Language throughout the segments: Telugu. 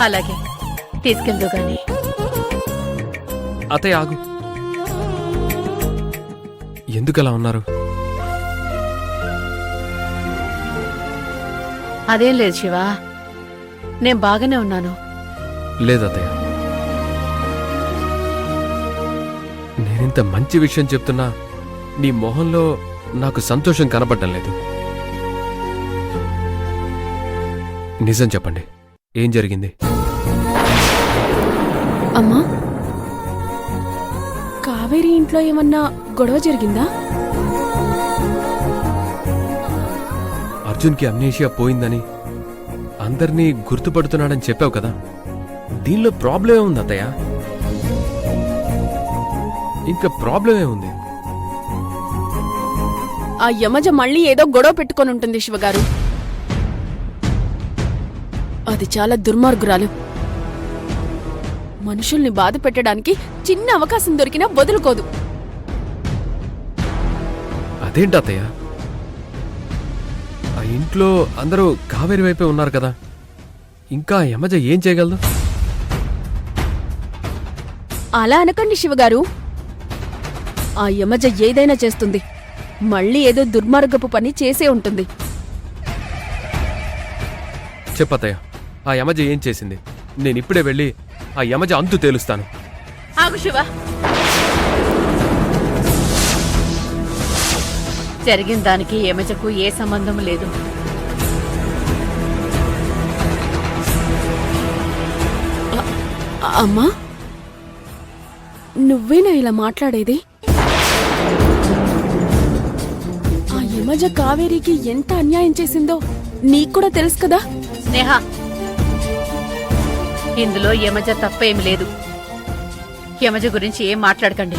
అలాగే తీసుకెళ్దు గాని. అతయ్య ఆగు. ఎందుకలా ఉన్నారు? అదేం లేదు శివ, నేను బాగానే ఉన్నాను. లేదతయ్య, నేనింత మంచి విషయం చెప్తున్నా నీ మొహంలో నాకు సంతోషం కనపడటం లేదు. నిజం చెప్పండి, ఏం జరిగింది? అమ్మా, కావేరి ఇంట్లో ఏమన్నా గొడవ జరిగిందా? అర్జున్కి అమ్నేషియా పోయిందని అందర్నీ గుర్తుపడుతున్నాడని చెప్పావు కదా, దీనిలో ప్రాబ్లమే ఉంది అత్తయ్య. ఇంకా ప్రాబ్లమే ఉంది. ఆ యమజ మళ్ళీ ఏదో గొడవ పెట్టుకొని ఉంటుంది శివగారు. అది చాలా దుర్మార్గురాలు. మనుషుల్ని బాధ పెట్టడానికి చిన్న అవకాశం దొరికినా వదులుకోదు. అదేంటి అత్తయ్య, ఆ ఇంట్లో అందరూ కావేరి వైపే ఉన్నారు కదా, ఇంకా యమజ ఏం చేయగలదు? అలా అనకండి శివగారు. ఆ యమజ ఏదైనా చేస్తుంది. మళ్ళీ ఏదో దుర్మార్గపు పని చేసే ఉంటుంది. చెప్పత్తయ్య, ఆ యమజ ఏం చేసింది? నేనిప్పుడే వెళ్ళి ఆ యమజ అంతు తేలుస్తాను. ఆగు శివ, జరిగిన దానికి యమజకు ఏ సంబంధం లేదు. అమ్మా, నువ్వేనా ఇలా మాట్లాడేది? ఆ యమజ కావేరికి ఎంత అన్యాయం చేసిందో నీక్కూడా తెలుసు కదా? స్నేహ, ఇందులో యమజ తప్పేమి లేదు. యమజ గురించి ఏం మాట్లాడకండి.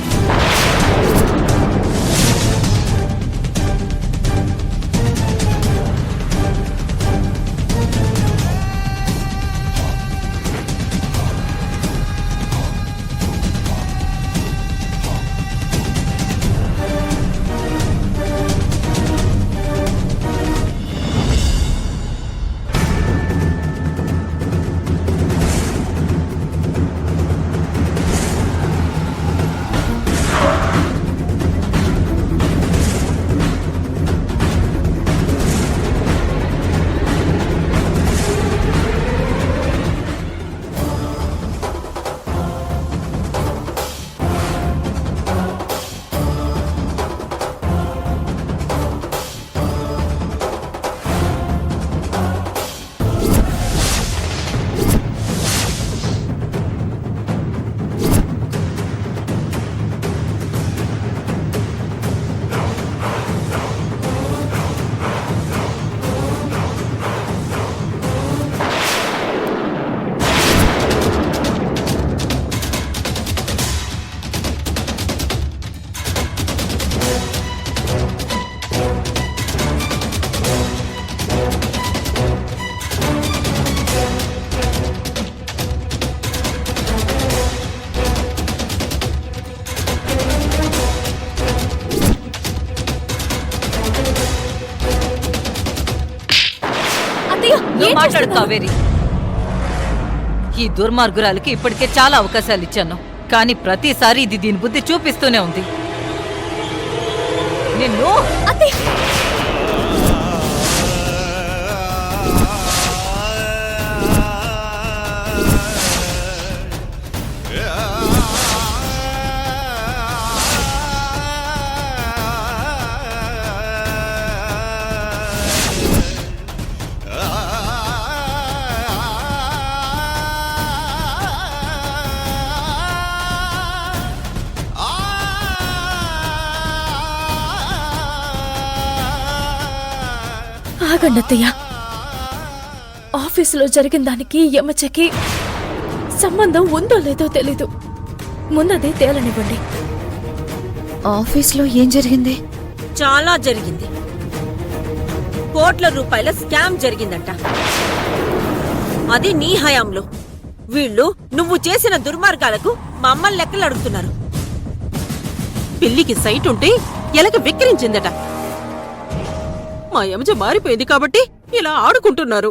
మాట్లాడు కావేరి. ఈ దుర్మార్గురాలకి ఇప్పటికే చాలా అవకాశాలు ఇచ్చాను, కానీ ప్రతిసారి ఇది దీని బుద్ధి చూపిస్తూనే ఉంది. నిన్ను ఆగండత్తయ్య, ఆఫీసులో జరిగిన దానికి యమజకి సంబంధం ఉందో లేదో తెలీదు. ముందదే తేలనివ్వండి. ఆఫీస్లో ఏం జరిగింది? చాలా జరిగింది. కోట్ల రూపాయల స్కామ్ జరిగిందంట. అది నీ హయాంలో. వీళ్ళు నువ్వు చేసిన దుర్మార్గాలకు మమ్మల్ని లెక్కలు అడుగుతున్నారు. పిల్లికి సైట్ ఉంటే ఎలక వెక్కిరించిందట. మా యమజ మారిపోయింది కాబట్టి ఇలా ఆడుకుంటున్నారు.